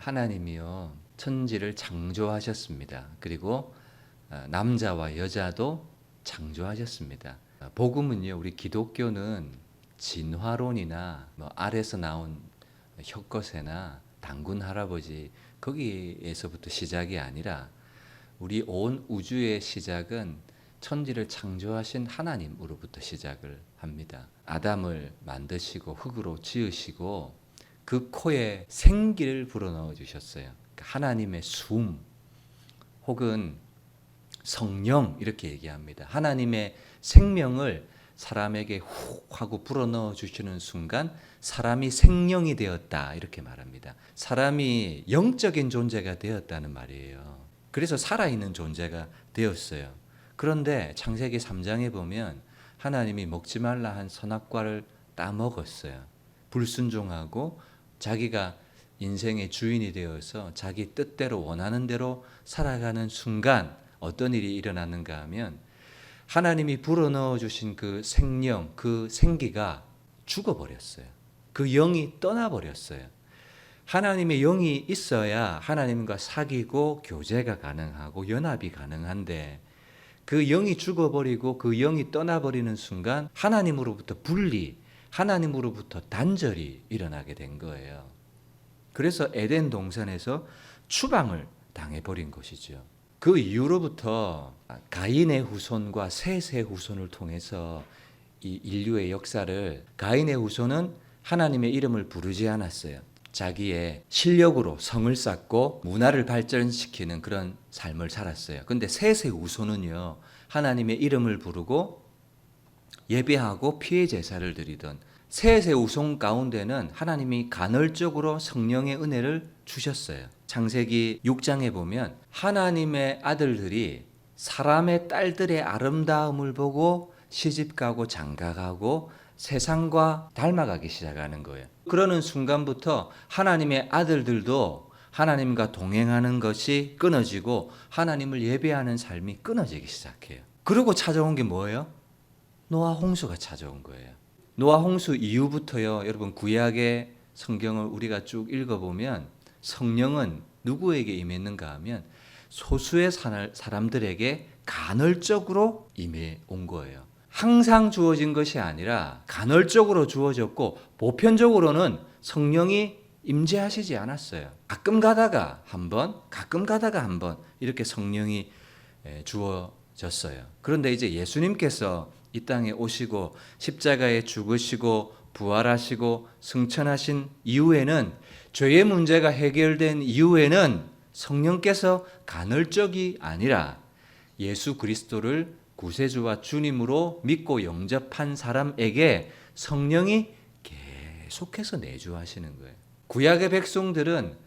하나님이요 천지를 창조하셨습니다. 그리고 남자와 여자도 창조하셨습니다. 복음은요, 우리 기독교는 진화론이나 알에서 나온 혁거새나 단군 할아버지 거기에서부터 시작이 아니라 우리 온 우주의 시작은 천지를 창조하신 하나님으로부터 시작을 합니다. 아담을 만드시고 흙으로 지으시고 그 코에 생기를 불어넣어 주셨어요. 하나님의 숨 혹은 성령 이렇게 얘기합니다. 하나님의 생명을 사람에게 훅 하고 불어넣어 주시는 순간 사람이 생명이 되었다 이렇게 말합니다. 사람이 영적인 존재가 되었다는 말이에요. 그래서 살아있는 존재가 되었어요. 그런데 창세기 3장에 보면 하나님이 먹지 말라 한 선악과를 따먹었어요. 불순종하고 자기가 인생의 주인이 되어서 자기 뜻대로 원하는 대로 살아가는 순간 어떤 일이 일어났는가 하면 하나님이 불어넣어 주신 그 생명, 그 생기가 죽어버렸어요. 그 영이 떠나버렸어요. 하나님의 영이 있어야 하나님과 사귀고 교제가 가능하고 연합이 가능한데 그 영이 죽어버리고 그 영이 떠나버리는 순간 하나님으로부터 분리, 하나님으로부터 단절이 일어나게 된 거예요. 그래서 에덴 동산에서 추방을 당해버린 것이죠. 그 이후로부터 가인의 후손과 셋의 후손을 통해서 이 인류의 역사를 가인의 후손은 하나님의 이름을 부르지 않았어요. 자기의 실력으로 성을 쌓고 문화를 발전시키는 그런 삶을 살았어요. 근데 셋의 후손은요, 하나님의 이름을 부르고 예배하고 피의 제사를 드리던 셋의 후손 가운데는 하나님이 간헐적으로 성령의 은혜를 주셨어요. 창세기 6장에 보면 하나님의 아들들이 사람의 딸들의 아름다움을 보고 시집가고 장가가고 세상과 닮아가기 시작하는 거예요. 그러는 순간부터 하나님의 아들들도 하나님과 동행하는 것이 끊어지고 하나님을 예배하는 삶이 끊어지기 시작해요. 그리고 찾아온 게 뭐예요? 노아 홍수가 찾아온 거예요. 노아 홍수 이후부터요, 여러분 구약의 성경을 우리가 쭉 읽어보면 성령은 누구에게 임했는가 하면 소수의 사람들에게 간헐적으로 임해 온 거예요. 항상 주어진 것이 아니라 간헐적으로 주어졌고 보편적으로는 성령이 임재하시지 않았어요. 가끔 가다가 한 번 이렇게 성령이 주어졌어요. 그런데 이제 예수님께서 이 땅에 오시고 십자가에 죽으시고 부활하시고 승천하신 이후에는 죄의 문제가 해결된 이후에는 성령께서 간헐적이 아니라 예수 그리스도를 구세주와 주님으로 믿고 영접한 사람에게 성령이 계속해서 내주하시는 거예요. 구약의 백성들은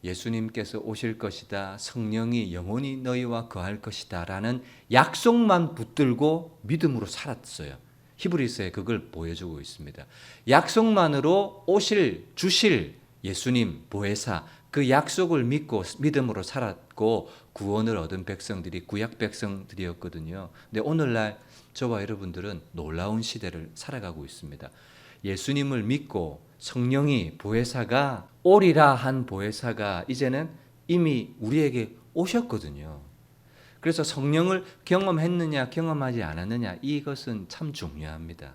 예수님께서 오실 것이다, 성령이 영원히 너희와 거할 것이다 라는 약속만 붙들고 믿음으로 살았어요. 히브리서에 그걸 보여주고 있습니다. 약속만으로 주실 예수님 보혜사, 그 약속을 믿고 믿음으로 살았고 구원을 얻은 백성들이 구약 백성들이었거든요. 근데 오늘날 저와 여러분들은 놀라운 시대를 살아가고 있습니다. 예수님을 믿고 성령이 보혜사가 오리라 한 보혜사가 이제는 이미 우리에게 오셨거든요. 그래서 성령을 경험했느냐 경험하지 않았느냐 이것은 참 중요합니다.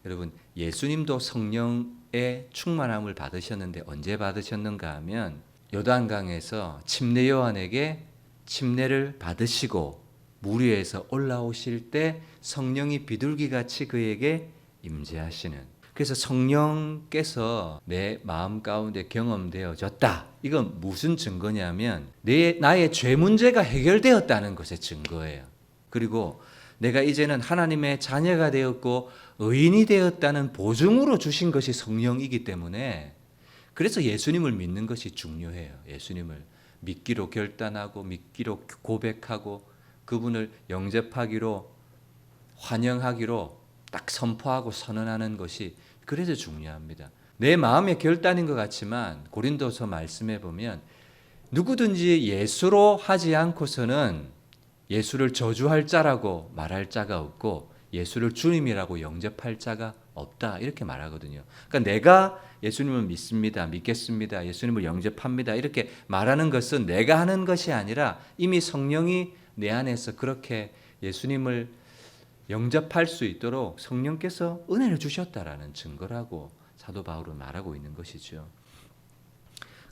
여러분 예수님도 성령의 충만함을 받으셨는데 언제 받으셨는가 하면 요단강에서 침례 요한에게 침례를 받으시고 물 위에서 올라오실 때 성령이 비둘기같이 그에게 임재하시는, 그래서 성령께서 내 마음 가운데 경험되어졌다. 이건 무슨 증거냐면 나의 죄 문제가 해결되었다는 것의 증거예요. 그리고 내가 이제는 하나님의 자녀가 되었고 의인이 되었다는 보증으로 주신 것이 성령이기 때문에 그래서 예수님을 믿는 것이 중요해요. 예수님을 믿기로 결단하고 믿기로 고백하고 그분을 영접하기로 환영하기로 딱 선포하고 선언하는 것이 그래서 중요합니다. 내 마음의 결단인 것 같지만 고린도서 말씀해 보면 누구든지 예수로 하지 않고서는 예수를 저주할 자라고 말할 자가 없고 예수를 주님이라고 영접할 자가 없다 이렇게 말하거든요. 그러니까 내가 예수님을 믿습니다, 믿겠습니다, 예수님을 영접합니다 이렇게 말하는 것은 내가 하는 것이 아니라 이미 성령이 내 안에서 그렇게 예수님을 영접할 수 있도록 성령께서 은혜를 주셨다라는 증거라고 사도 바울은 말하고 있는 것이죠.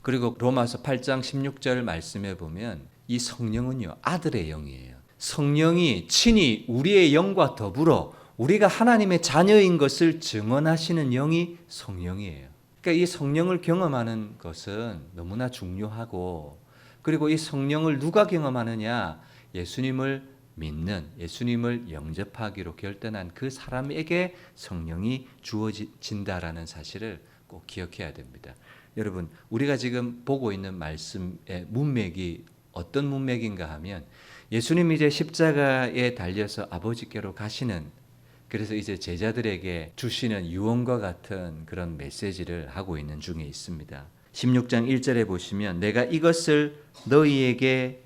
그리고 로마서 8장 16절 말씀에 보면 이 성령은요 아들의 영이에요. 성령이 친히 우리의 영과 더불어 우리가 하나님의 자녀인 것을 증언하시는 영이 성령이에요. 그러니까 이 성령을 경험하는 것은 너무나 중요하고, 그리고 이 성령을 누가 경험하느냐? 예수님을 믿는, 예수님을 영접하기로 결단한 그 사람에게 성령이 주어진다라는 사실을 꼭 기억해야 됩니다. 여러분, 우리가 지금 보고 있는 말씀의 문맥이 어떤 문맥인가 하면 예수님이 이제 십자가에 달려서 아버지께로 가시는, 그래서 이제 제자들에게 주시는 유언과 같은 그런 메시지를 하고 있는 중에 있습니다. 16장 1절에 보시면 내가 이것을 너희에게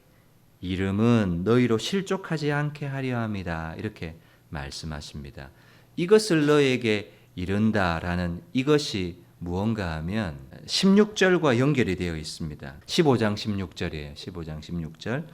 이름은 너희로 실족하지 않게 하려 함이다 이렇게 말씀하십니다. 이것을 너희에게 이른다라는 이것이 무언가 하면 16절과 연결이 되어 있습니다. 15장 16절이에요. 15장 16절.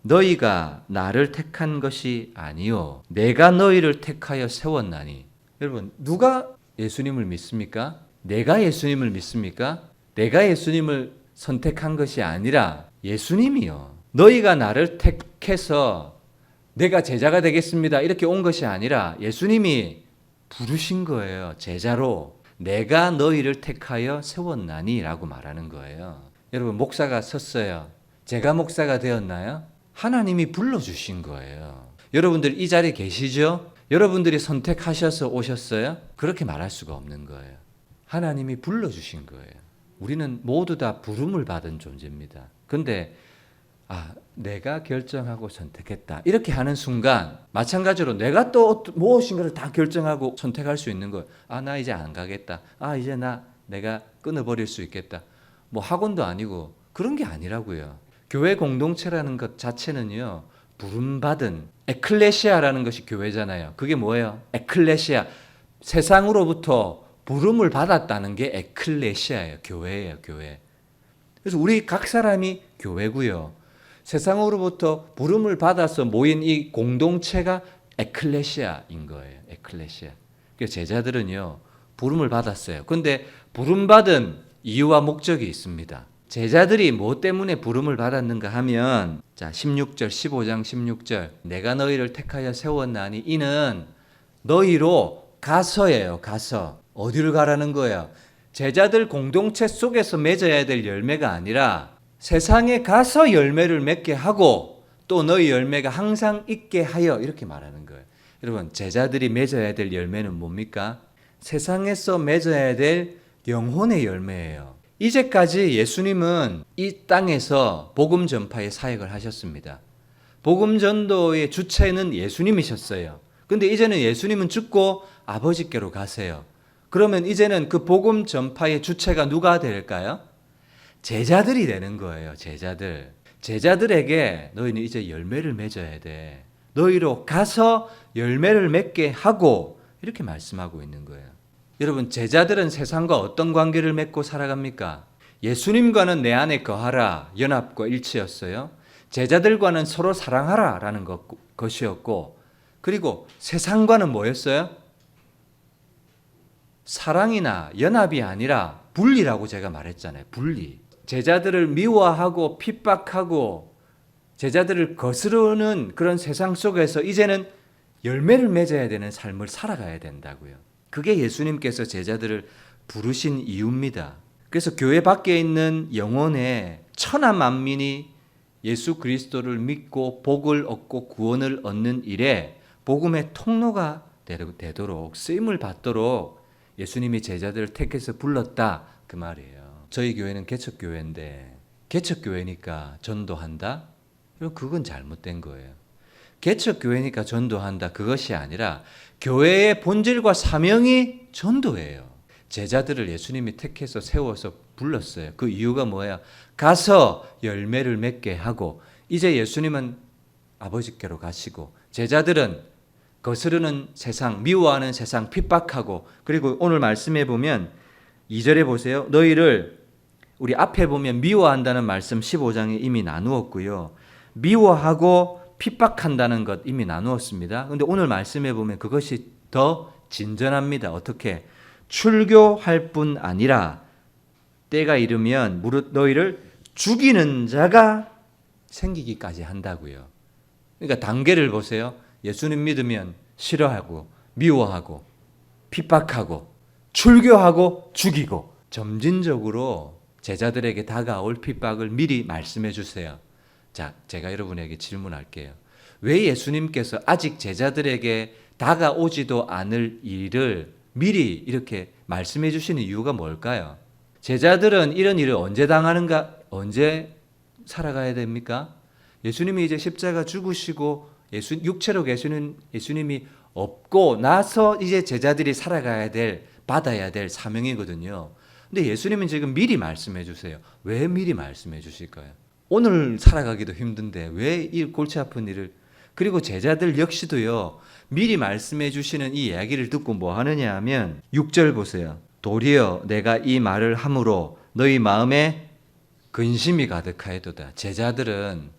너희가 나를 택한 것이 아니요 내가 너희를 택하여 세웠나니. 여러분, 누가 예수님을 믿습니까? 내가 예수님을 믿습니까? 내가 예수님을 선택한 것이 아니라 예수님이요. 너희가 나를 택해서 내가 제자가 되겠습니다 이렇게 온 것이 아니라 예수님이 부르신 거예요. 제자로. 내가 너희를 택하여 세웠나니 라고 말하는 거예요. 여러분, 목사가 섰어요. 제가 목사가 되었나요? 하나님이 불러주신 거예요. 여러분들 이 자리에 계시죠? 여러분들이 선택하셔서 오셨어요? 그렇게 말할 수가 없는 거예요. 하나님이 불러주신 거예요. 우리는 모두 다 부름을 받은 존재입니다. 근데 내가 결정하고 선택했다 이렇게 하는 순간 마찬가지로 내가 또 무엇인 가를 다 결정하고 선택할 수 있는 거예요. 나 이제 안 가겠다. 이제 내가 끊어버릴 수 있겠다. 뭐 학원도 아니고 그런 게 아니라고요. 교회 공동체라는 것 자체는요 부름받은, 에클레시아라는 것이 교회잖아요. 그게 뭐예요? 에클레시아. 세상으로부터 부름을 받았다는 게 에클레시아예요. 교회예요. 교회. 그래서 우리 각 사람이 교회고요. 세상으로부터 부름을 받아서 모인 이 공동체가 에클레시아인 거예요. 에클레시아. 그래서 제자들은요 부름을 받았어요. 그런데 부름받은 이유와 목적이 있습니다. 제자들이 뭐 때문에 부름을 받았는가 하면 16절 15장 16절 내가 너희를 택하여 세웠나니 이는 너희로 가서예요. 가서. 어디를 가라는 거예요? 제자들 공동체 속에서 맺어야 될 열매가 아니라 세상에 가서 열매를 맺게 하고 또 너희 열매가 항상 있게 하여 이렇게 말하는 거예요. 여러분, 제자들이 맺어야 될 열매는 뭡니까? 세상에서 맺어야 될 영혼의 열매예요. 이제까지 예수님은 이 땅에서 복음 전파의 사역을 하셨습니다. 복음 전도의 주체는 예수님이셨어요. 근데 이제는 예수님은 죽고 아버지께로 가세요. 그러면 이제는 그 복음 전파의 주체가 누가 될까요? 제자들이 되는 거예요. 제자들. 제자들에게 너희는 이제 열매를 맺어야 돼. 너희로 가서 열매를 맺게 하고 이렇게 말씀하고 있는 거예요. 여러분, 제자들은 세상과 어떤 관계를 맺고 살아갑니까? 예수님과는 내 안에 거하라, 연합과 일치였어요. 제자들과는 서로 사랑하라 라는 것이었고, 그리고 세상과는 뭐였어요? 사랑이나 연합이 아니라 분리라고 제가 말했잖아요. 분리. 제자들을 미워하고 핍박하고 제자들을 거스르는 그런 세상 속에서 이제는 열매를 맺어야 되는 삶을 살아가야 된다고요. 그게 예수님께서 제자들을 부르신 이유입니다. 그래서 교회 밖에 있는 영혼의 천하 만민이 예수 그리스도를 믿고 복을 얻고 구원을 얻는 일에 복음의 통로가 되도록 쓰임을 받도록 예수님이 제자들을 택해서 불렀다 그 말이에요. 저희 교회는 개척교회인데 개척교회니까 전도한다? 그건 잘못된 거예요. 개척교회니까 전도한다 그것이 아니라 교회의 본질과 사명이 전도예요. 제자들을 예수님이 택해서 세워서 불렀어요. 그 이유가 뭐예요? 가서 열매를 맺게 하고 이제 예수님은 아버지께로 가시고 제자들은 거스르는 세상, 미워하는 세상, 핍박하고, 그리고 오늘 말씀해 보면 2절에 보세요. 너희를, 우리 앞에 보면 미워한다는 말씀 15장에 이미 나누었고요. 미워하고 핍박한다는 것 이미 나누었습니다. 그런데 오늘 말씀해 보면 그것이 더 진전합니다. 어떻게? 출교할 뿐 아니라 때가 이르면 무릇 너희를 죽이는 자가 생기기까지 한다고요. 그러니까 단계를 보세요. 예수님 믿으면 싫어하고 미워하고 핍박하고 출교하고 죽이고, 점진적으로 제자들에게 다가올 핍박을 미리 말씀해 주세요. 자, 제가 여러분에게 질문할게요. 왜 예수님께서 아직 제자들에게 다가오지도 않을 일을 미리 이렇게 말씀해 주시는 이유가 뭘까요? 제자들은 이런 일을 언제 당하는가, 언제 살아가야 됩니까? 예수님이 이제 십자가 죽으시고 육체로 계시는 예수님이 없고 나서 이제 제자들이 살아가야 될, 받아야 될 사명이거든요. 근데 예수님은 지금 미리 말씀해 주세요. 왜 미리 말씀해 주실까요? 오늘 살아가기도 힘든데 왜 이 골치 아픈 일을. 그리고 제자들 역시도요, 미리 말씀해 주시는 이 이야기를 듣고 뭐 하느냐 하면 6절 보세요. 도리어 내가 이 말을 함으로 너희 마음에 근심이 가득하여도다. 제자들은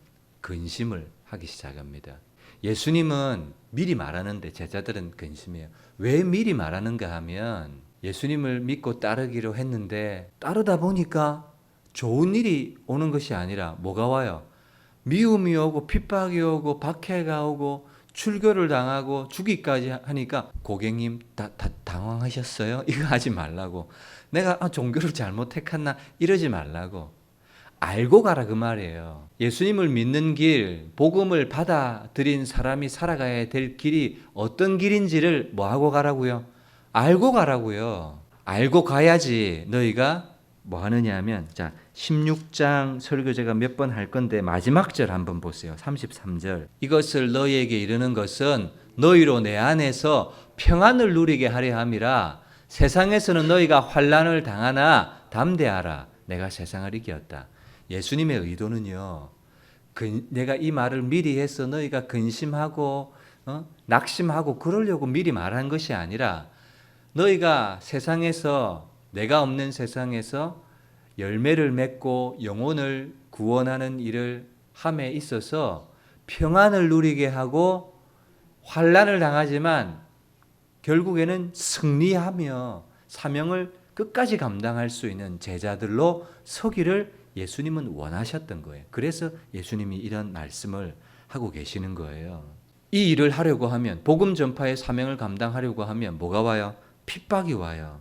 근심을 하기 시작합니다. 예수님은 미리 말하는데 제자들은 근심해요. 왜 미리 말하는가 하면 예수님을 믿고 따르기로 했는데 따르다 보니까 좋은 일이 오는 것이 아니라 뭐가 와요? 미움이 오고 핍박이 오고 박해가 오고 출교를 당하고 죽이까지 하니까 고객님 다 당황하셨어요? 이거 하지 말라고. 내가 종교를 잘못 택했나? 이러지 말라고. 알고 가라 그 말이에요. 예수님을 믿는 길, 복음을 받아들인 사람이 살아가야 될 길이 어떤 길인지를 뭐 하고 가라고요? 알고 가라고요. 알고 가야지 너희가 뭐 하느냐 하면, 자 16장 설교 제가 몇 번 할 건데 마지막 절 한번 보세요. 33절. 이것을 너희에게 이르는 것은 너희로 내 안에서 평안을 누리게 하려 함이라. 세상에서는 너희가 환난을 당하나 담대하라. 내가 세상을 이겼다. 예수님의 의도는요, 내가 이 말을 미리 해서 너희가 근심하고 낙심하고 그러려고 미리 말한 것이 아니라 너희가 세상에서, 내가 없는 세상에서 열매를 맺고 영혼을 구원하는 일을 함에 있어서 평안을 누리게 하고 환난을 당하지만 결국에는 승리하며 사명을 끝까지 감당할 수 있는 제자들로 서기를 예수님은 원하셨던 거예요. 그래서 예수님이 이런 말씀을 하고 계시는 거예요. 이 일을 하려고 하면, 복음 전파의 사명을 감당하려고 하면 뭐가 와요? 핍박이 와요.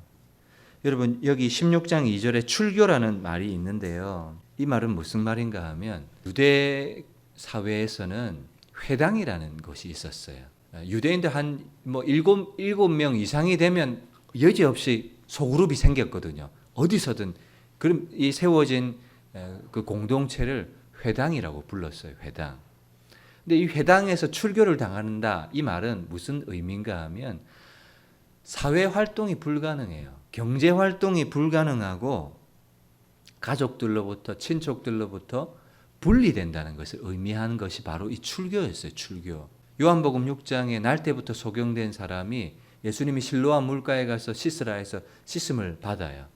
여러분, 여기 16장 2절에 출교라는 말이 있는데요. 이 말은 무슨 말인가 하면 유대 사회에서는 회당이라는 것이 있었어요. 유대인들 한 일곱 명 이상이 되면 여지없이 소그룹이 생겼거든요. 어디서든. 그럼 이 세워진 그 공동체를 회당이라고 불렀어요. 회당. 근데 이 회당에서 출교를 당한다, 이 말은 무슨 의미인가 하면 사회 활동이 불가능해요. 경제 활동이 불가능하고 가족들로부터, 친척들로부터 분리된다는 것을 의미하는 것이 바로 이 출교였어요. 출교. 요한복음 6장에 날 때부터 소경된 사람이 예수님이 실로암 물가에 가서 씻으라 해서 씻음을 받아요.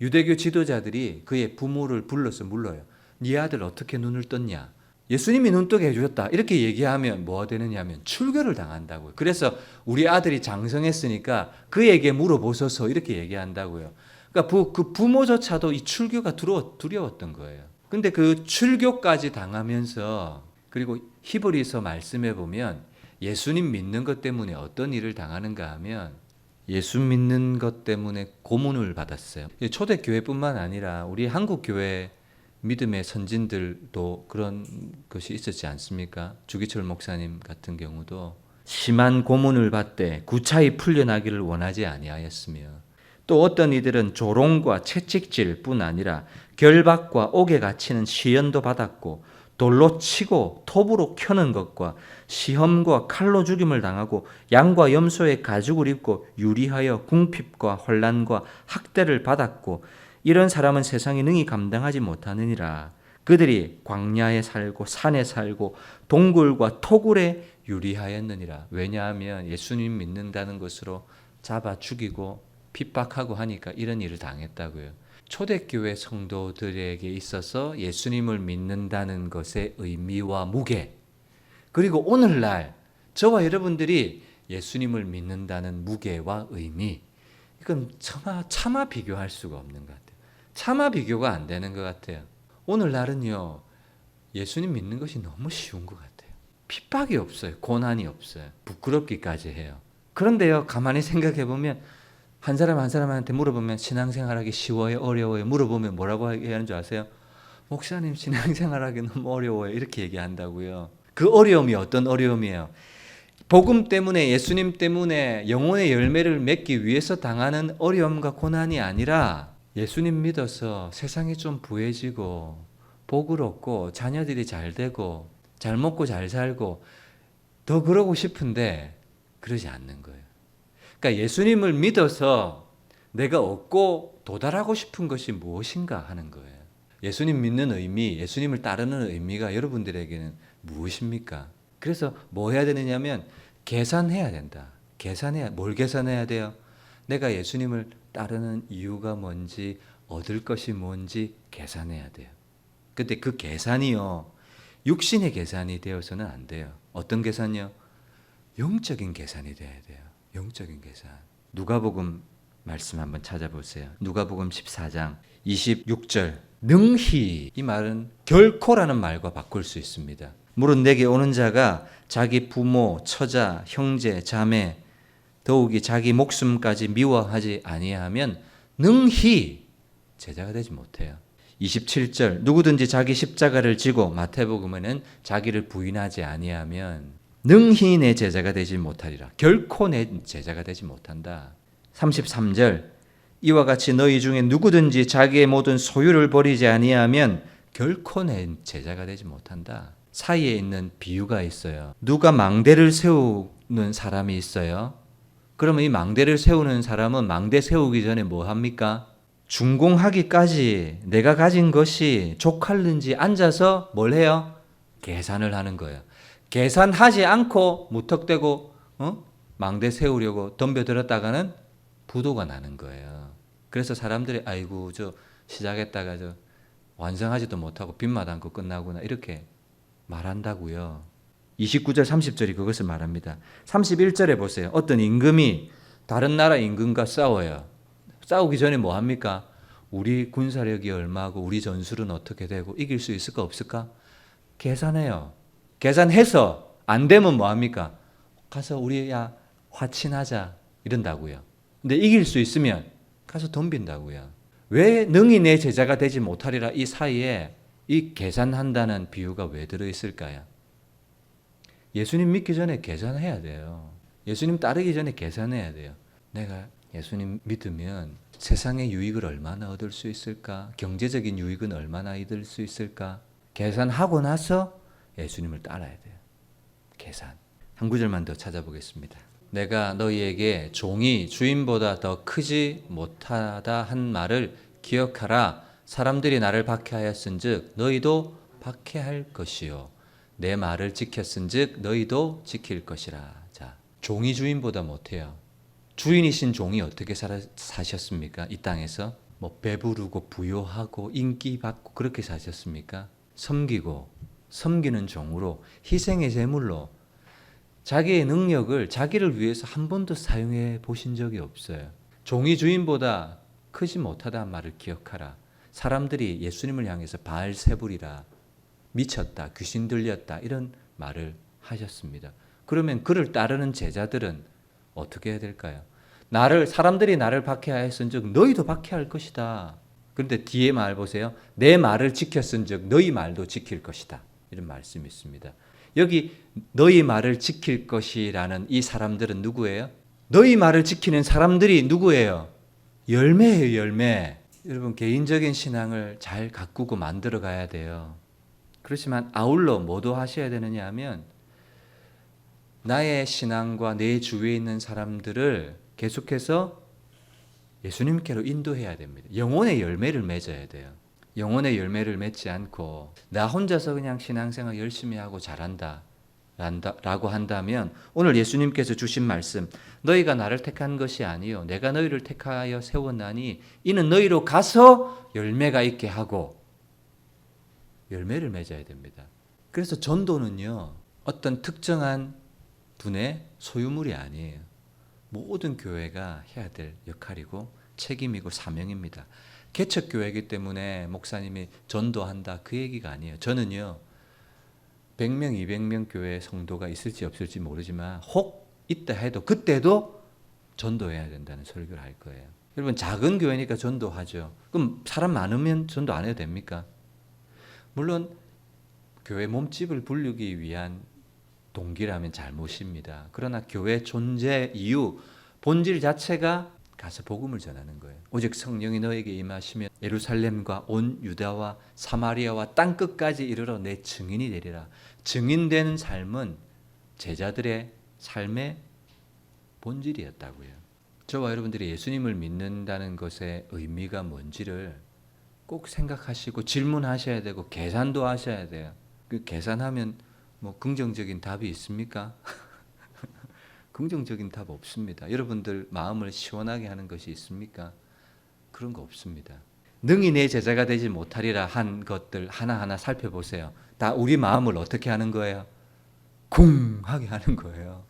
유대교 지도자들이 그의 부모를 불러서 물어요. 네 아들 어떻게 눈을 떴냐? 예수님이 눈뜨게 해주셨다. 이렇게 얘기하면 뭐가 되느냐 하면 출교를 당한다고요. 그래서 우리 아들이 장성했으니까 그에게 물어보소서 이렇게 얘기한다고요. 그러니까 그 부모조차도 이 출교가 두려웠던 거예요. 근데 그 출교까지 당하면서, 그리고 히브리서 말씀해 보면 예수님 믿는 것 때문에 어떤 일을 당하는가 하면 예수 믿는 것 때문에 고문을 받았어요. 초대교회뿐만 아니라 우리 한국교회 믿음의 선진들도 그런 것이 있었지 않습니까? 주기철 목사님 같은 경우도 심한 고문을 받되 구차히 풀려나기를 원하지 아니하였으며, 또 어떤 이들은 조롱과 채찍질 뿐 아니라 결박과 옥에 갇히는 시연도 받았고 돌로 치고 톱으로 켜는 것과 시험과 칼로 죽임을 당하고 양과 염소의 가죽을 입고 유리하여 궁핍과 환난과 학대를 받았고 이런 사람은 세상에 능히 감당하지 못하느니라. 그들이 광야에 살고 산에 살고 동굴과 토굴에 유리하였느니라. 왜냐하면 예수님 믿는다는 것으로 잡아 죽이고 핍박하고 하니까 이런 일을 당했다고요. 초대교회 성도들에게 있어서 예수님을 믿는다는 것의 의미와 무게, 그리고 오늘날 저와 여러분들이 예수님을 믿는다는 무게와 의미, 이건 차마 비교할 수가 없는 것 같아요. 차마 비교가 안 되는 것 같아요. 오늘날은요, 예수님 믿는 것이 너무 쉬운 것 같아요. 핍박이 없어요. 고난이 없어요. 부끄럽기까지 해요. 그런데요, 가만히 생각해 보면 한 사람 한 사람한테 물어보면 신앙생활하기 쉬워요? 어려워요? 물어보면 뭐라고 얘기하는 줄 아세요? 목사님, 신앙생활하기 너무 어려워요. 이렇게 얘기한다고요. 그 어려움이 어떤 어려움이에요? 복음 때문에, 예수님 때문에 영혼의 열매를 맺기 위해서 당하는 어려움과 고난이 아니라 예수님 믿어서 세상이 좀 부해지고 복을 얻고 자녀들이 잘 되고 잘 먹고 잘 살고 더 그러고 싶은데 그러지 않는 거예요. 그러니까 예수님을 믿어서 내가 얻고 도달하고 싶은 것이 무엇인가 하는 거예요. 예수님 믿는 의미, 예수님을 따르는 의미가 여러분들에게는 무엇입니까? 그래서 뭐 해야 되느냐면 계산해야 된다. 뭘 계산해야 돼요? 내가 예수님을 따르는 이유가 뭔지, 얻을 것이 뭔지 계산해야 돼요. 근데 그 계산이요, 육신의 계산이 되어서는 안 돼요. 어떤 계산이요? 영적인 계산이 돼야 돼요. 영적인 계산. 누가복음 말씀 한번 찾아보세요. 누가복음 14장 26절. 능히, 이 말은 결코라는 말과 바꿀 수 있습니다. 물은 내게 오는 자가 자기 부모, 처자, 형제, 자매, 더욱이 자기 목숨까지 미워하지 아니하면 능히 제자가 되지 못해요. 27절. 누구든지 자기 십자가를 지고, 마태복음에는 자기를 부인하지 아니하면 능히 내 제자가 되지 못하리라. 결코 내 제자가 되지 못한다. 33절. 이와 같이 너희 중에 누구든지 자기의 모든 소유를 버리지 아니하면 결코 내 제자가 되지 못한다. 사이에 있는 비유가 있어요. 누가 망대를 세우는 사람이 있어요. 그러면 이 망대를 세우는 사람은 망대 세우기 전에 뭐 합니까? 준공하기까지 내가 가진 것이 족할는지 앉아서 뭘 해요? 계산을 하는 거예요. 계산하지 않고 무턱대고 망대 세우려고 덤벼들었다가는 부도가 나는 거예요. 그래서 사람들이 아이고 저 시작했다가 저 완성하지도 못하고 빚만 안고 끝나구나 이렇게 말한다고요. 29절 30절이 그것을 말합니다. 31절에 보세요. 어떤 임금이 다른 나라 임금과 싸워요. 싸우기 전에 뭐 합니까? 우리 군사력이 얼마고 우리 전술은 어떻게 되고 이길 수 있을까 없을까? 계산해요. 계산해서 안 되면 뭐 합니까? 가서 우리 화친하자 이런다고요. 근데 이길 수 있으면 가서 덤빈다고요. 왜 능히 내 제자가 되지 못하리라 이 사이에 이 계산한다는 비유가 왜 들어있을까요? 예수님 믿기 전에 계산해야 돼요. 예수님 따르기 전에 계산해야 돼요. 내가 예수님 믿으면 세상의 유익을 얼마나 얻을 수 있을까? 경제적인 유익은 얼마나 얻을 수 있을까? 계산하고 나서 예수님을 따라야 돼요. 계산. 한 구절만 더 찾아보겠습니다. 내가 너희에게 종이 주인보다 더 크지 못하다 한 말을 기억하라. 사람들이 나를 박해하였은즉 너희도 박해할 것이요 내 말을 지켰은즉 너희도 지킬 것이라. 자, 종이 주인보다 못해요. 주인이신 종이 어떻게 사셨습니까? 이 땅에서 뭐 배부르고 부요하고 인기 받고 그렇게 사셨습니까? 섬기는 종으로 희생의 제물로 자기의 능력을 자기를 위해서 한 번도 사용해 보신 적이 없어요. 종이 주인보다 크지 못하다는 말을 기억하라. 사람들이 예수님을 향해서 바알세불이라, 미쳤다, 귀신 들렸다 이런 말을 하셨습니다. 그러면 그를 따르는 제자들은 어떻게 해야 될까요? 사람들이 나를 박해하였은즉 너희도 박해할 것이다. 그런데 뒤에 말 보세요. 내 말을 지켰은즉 너희 말도 지킬 것이다. 이런 말씀이 있습니다. 여기 너희 말을 지킬 것이라는 이 사람들은 누구예요? 너희 말을 지키는 사람들이 누구예요? 열매예요, 열매. 여러분 개인적인 신앙을 잘 가꾸고 만들어 가야 돼요. 그렇지만 아울러 뭐도 하셔야 되느냐 하면 나의 신앙과 내 주위에 있는 사람들을 계속해서 예수님께로 인도해야 됩니다. 영혼의 열매를 맺어야 돼요. 영혼의 열매를 맺지 않고 나 혼자서 그냥 신앙생활 열심히 하고 잘한다 라고 한다면 오늘 예수님께서 주신 말씀 너희가 나를 택한 것이 아니요 내가 너희를 택하여 세웠나니 이는 너희로 가서 열매가 있게 하고 열매를 맺어야 됩니다. 그래서 전도는요 어떤 특정한 분의 소유물이 아니에요. 모든 교회가 해야 될 역할이고 책임이고 사명입니다. 개척교회이기 때문에 목사님이 전도한다 그 얘기가 아니에요. 저는요 100명, 200명 교회 성도가 있을지 없을지 모르지만 혹 있다 해도 그때도 전도해야 된다는 설교를 할 거예요. 여러분 작은 교회니까 전도하죠. 그럼 사람 많으면 전도 안 해도 됩니까? 물론 교회 몸집을 부르기 위한 동기라면 잘못입니다. 그러나 교회 존재 이유, 본질 자체가 가서 복음을 전하는 거예요. 오직 성령이 너에게 임하시면 예루살렘과 온 유다와 사마리아와 땅 끝까지 이르러 내 증인이 되리라. 증인되는 삶은 제자들의 삶의 본질이었다고요. 저와 여러분들이 예수님을 믿는다는 것의 의미가 뭔지를 꼭 생각하시고 질문하셔야 되고 계산도 하셔야 돼요. 그 계산하면 뭐 긍정적인 답이 있습니까? 긍정적인 답 없습니다. 여러분들 마음을 시원하게 하는 것이 있습니까? 그런 거 없습니다. 능히 내 제자가 되지 못하리라 한 것들 하나하나 살펴보세요. 다 우리 마음을 어떻게 하는 거예요? 쿵하게 하는 거예요.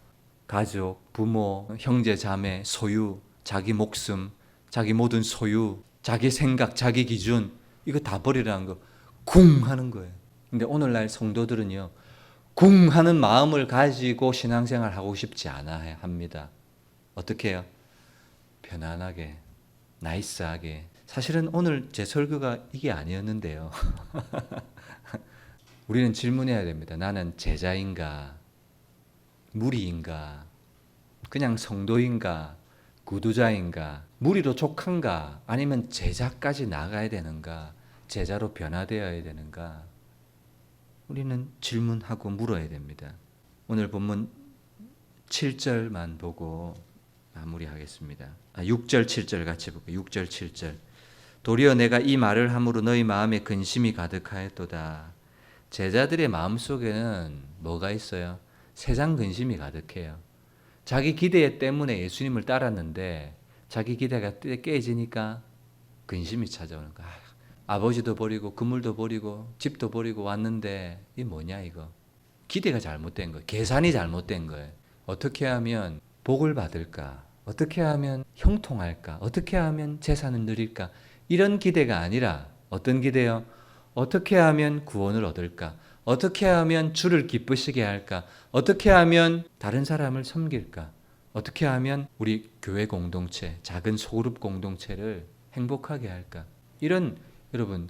가족, 부모, 형제, 자매, 소유, 자기 목숨, 자기 모든 소유, 자기 생각, 자기 기준 이거 다 버리라는 거 쿵 하는 거예요. 근데 오늘날 성도들은요. 쿵 하는 마음을 가지고 신앙생활 하고 싶지 않아 합니다. 어떻게 해요? 편안하게, 나이스하게. 사실은 오늘 제 설교가 이게 아니었는데요. 우리는 질문해야 됩니다. 나는 제자인가? 무리인가? 그냥 성도인가? 구두자인가? 무리로 족한가? 아니면 제자까지 나가야 되는가? 제자로 변화되어야 되는가? 우리는 질문하고 물어야 됩니다. 오늘 본문 7절만 보고 마무리하겠습니다. 6절 7절 같이 볼게요. 6절 7절 도리어 내가 이 말을 함으로 너희 마음에 근심이 가득하였도다. 제자들의 마음속에는 뭐가 있어요? 세상 근심이 가득해요. 자기 기대 때문에 예수님을 따랐는데 자기 기대가 깨지니까 근심이 찾아오는 거야. 아버지도 버리고 그물도 버리고 집도 버리고 왔는데 이 뭐냐 이거. 기대가 잘못된 거예요. 계산이 잘못된 거예요. 어떻게 하면 복을 받을까? 어떻게 하면 형통할까? 어떻게 하면 재산을 누릴까? 이런 기대가 아니라 어떤 기대요? 어떻게 하면 구원을 얻을까? 어떻게 하면 주를 기쁘시게 할까? 어떻게 하면 다른 사람을 섬길까? 어떻게 하면 우리 교회 공동체, 작은 소그룹 공동체를 행복하게 할까? 이런 여러분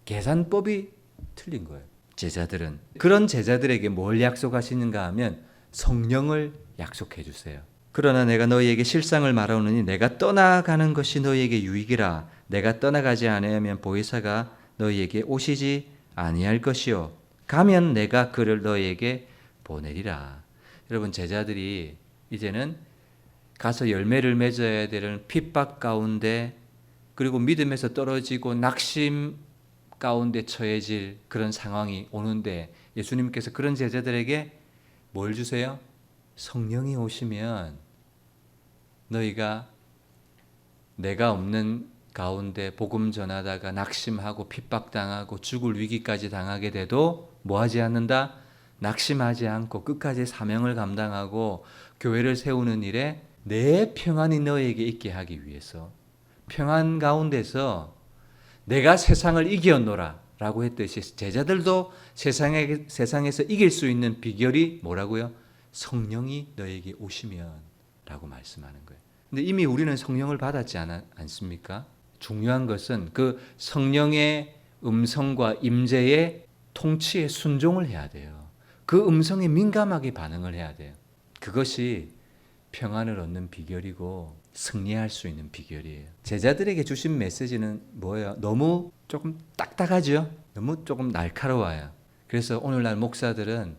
계산법이 틀린 거예요. 제자들은 그런 제자들에게 뭘 약속하시는가 하면 성령을 약속해 주세요. 그러나 내가 너희에게 실상을 말하노니 내가 떠나가는 것이 너희에게 유익이라. 내가 떠나가지 아니하면 보혜사가 너희에게 오시지 아니할 것이요 가면 내가 그를 너희에게 보내리라. 여러분 제자들이 이제는 가서 열매를 맺어야 되는 핍박 가운데 그리고 믿음에서 떨어지고 낙심 가운데 처해질 그런 상황이 오는데 예수님께서 그런 제자들에게 뭘 주세요? 성령이 오시면 너희가 내가 없는 가운데 복음 전하다가 낙심하고 핍박당하고 죽을 위기까지 당하게 돼도 뭐하지 않는다? 낙심하지 않고 끝까지 사명을 감당하고 교회를 세우는 일에 내 평안이 너희에게 있게 하기 위해서 평안 가운데서 내가 세상을 이겨노라 라고 했듯이 제자들도 세상에서 이길 수 있는 비결이 뭐라고요? 성령이 너에게 오시면 라고 말씀하는 거예요. 근데 이미 우리는 성령을 받았지 않습니까? 중요한 것은 그 성령의 음성과 임재의 통치에 순종을 해야 돼요. 그 음성에 민감하게 반응을 해야 돼요. 그것이 평안을 얻는 비결이고 승리할 수 있는 비결이에요. 제자들에게 주신 메시지는 뭐예요? 너무 조금 딱딱하죠? 너무 조금 날카로워요. 그래서 오늘날 목사들은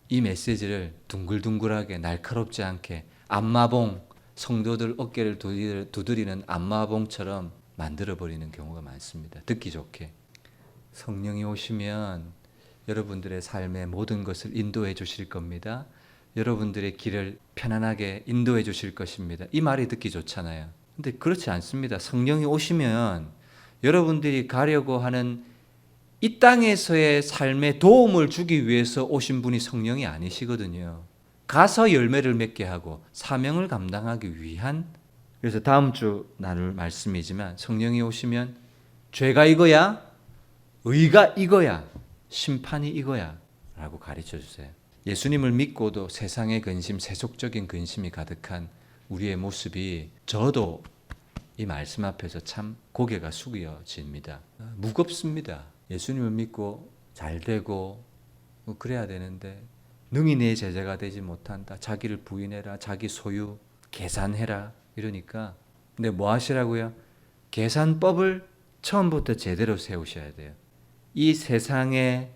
이 메시지를 둥글둥글하게 날카롭지 않게 안마봉, 성도들 어깨를 두드리는 안마봉처럼 만들어버리는 경우가 많습니다. 듣기 좋게. 성령이 오시면 여러분들의 삶의 모든 것을 인도해 주실 겁니다. 여러분들의 길을 편안하게 인도해 주실 것입니다. 이 말이 듣기 좋잖아요. 근데 그렇지 않습니다. 성령이 오시면 여러분들이 가려고 하는 이 땅에서의 삶에 도움을 주기 위해서 오신 분이 성령이 아니시거든요. 가서 열매를 맺게 하고 사명을 감당하기 위한. 그래서 다음 주 나눌 말씀이지만 성령이 오시면 죄가 이거야, 의가 이거야, 심판이 이거야 라고 가르쳐 주세요. 예수님을 믿고도 세상의 근심, 세속적인 근심이 가득한 우리의 모습이 저도 이 말씀 앞에서 참 고개가 숙여집니다. 무겁습니다. 예수님을 믿고 잘 되고 그래야 되는데 능히 내 제자가 되지 못한다. 자기를 부인해라. 자기 소유 계산해라. 이러니까 근데 뭐 하시라고요? 계산법을 처음부터 제대로 세우셔야 돼요. 이 세상에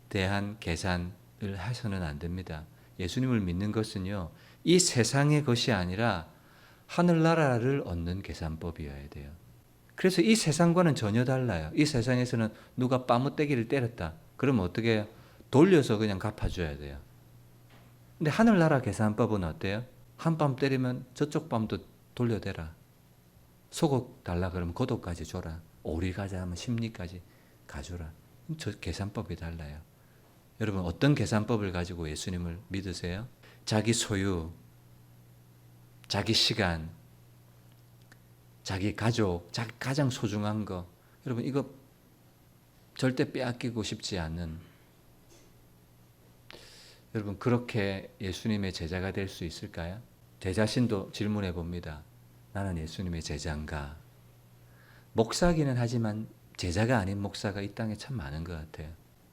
대한 계산을 해서는 안 됩니다. 예수님을 믿는 것은요, 이 세상의 것이 아니라 하늘나라를 얻는 계산법이어야 돼요. 그래서 이 세상과는 전혀 달라요. 이 세상에서는 누가 빠무떼기를 때렸다. 그러면 어떻게 해요? 돌려서 그냥 갚아줘야 돼요. 근데 하늘나라 계산법은 어때요? 한 뺨 때리면 저쪽 뺨도 돌려대라. 소고 달라 그러면 고도까지 줘라. 오리 가자 하면 십리까지 가줘라. 저 계산법이 달라요. 여러분 어떤 계산법을 가지고 예수님을 믿으세요? 자기 소유, 자기 시간, 자기 가족, 자기 가장 소중한 거. 여러분 이거 절대 빼앗기고 싶지 않는. 여러분 그렇게 예수님의 제자가 될 수 있을까요? 제 자신도 질문해 봅니다. 나는 예수님의 제자인가? 목사기는 하지만 제자가 아닌 목사가 이 땅에 참 많은 것 같아요.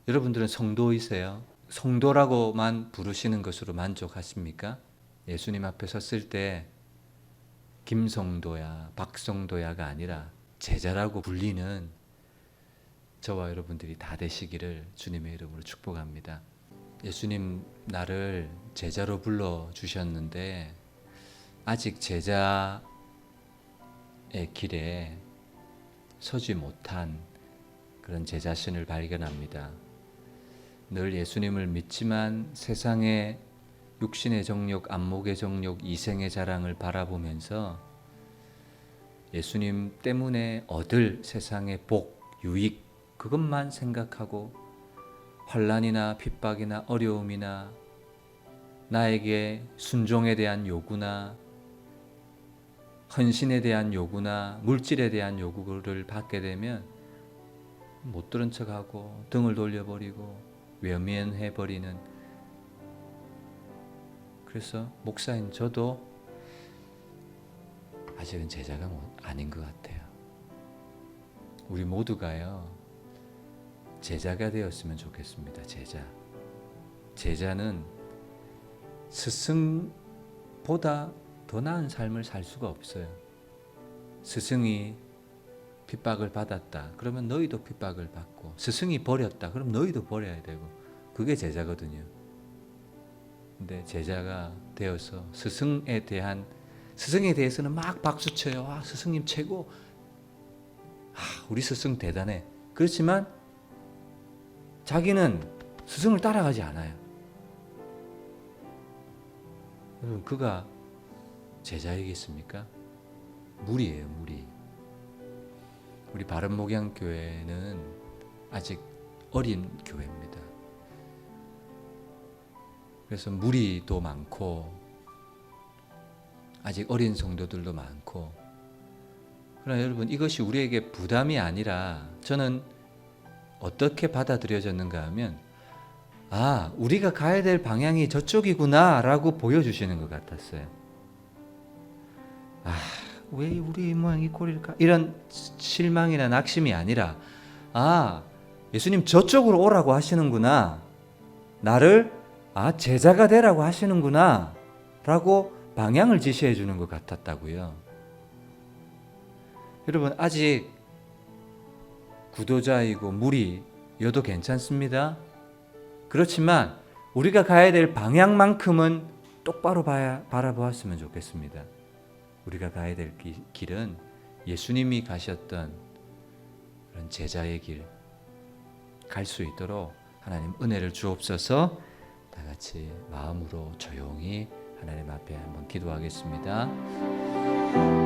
여러분들은 성도이세요? 성도라고만 부르시는 것으로 만족하십니까? 예수님 앞에 섰을 때 김성도야, 박성도야가 아니라 제자라고 불리는 저와 여러분들이 다 되시기를 주님의 이름으로 축복합니다. 예수님 나를 제자로 불러주셨는데 아직 제자의 길에 서지 못한 그런 제 자신을 발견합니다. 늘 예수님을 믿지만 세상의 육신의 정욕, 안목의 정욕, 이생의 자랑을 바라보면서 예수님 때문에 얻을 세상의 복, 유익 그것만 생각하고 환난이나 핍박이나 어려움이나 나에게 순종에 대한 요구나 헌신에 대한 요구나 물질에 대한 요구를 받게 되면 못 들은 척하고 등을 돌려버리고 외면해버리는. 그래서 목사인 저도 아직은 제자가 아닌 것 같아요. 우리 모두가요 제자가 되었으면 좋겠습니다. 제자는 스승보다 더 나은 삶을 살 수가 없어요. 스승이 핍박을 받았다. 그러면 너희도 핍박을 받고, 스승이 버렸다. 그럼 너희도 버려야 되고, 그게 제자거든요. 근데 제자가 되어서 스승에 대해서는 막 박수쳐요. 아, 스승님 최고. 아, 우리 스승 대단해. 그렇지만 자기는 스승을 따라가지 않아요. 여러분, 그가 제자이겠습니까? 무리예요, 무리. 우리 바른목양교회는 아직 어린 교회입니다. 그래서 무리도 많고 아직 어린 성도들도 많고, 그러나 여러분 이것이 우리에게 부담이 아니라 저는 어떻게 받아들여졌는가 하면 아, 우리가 가야 될 방향이 저쪽이구나 라고 보여주시는 것 같았어요. 아, 왜 우리 모양이 꼴일까? 이런 실망이나 낙심이 아니라 아, 예수님 저쪽으로 오라고 하시는구나. 나를 제자가 되라고 하시는구나 라고 방향을 지시해 주는 것 같았다고요. 여러분 아직 구도자이고 무리여도 괜찮습니다. 그렇지만 우리가 가야 될 방향만큼은 똑바로 바라보았으면 좋겠습니다. 우리가 가야 될 길은 예수님이 가셨던 그런 제자의 길 갈 수 있도록 하나님 은혜를 주옵소서. 다 같이 마음으로 조용히 하나님 앞에 한번 기도하겠습니다.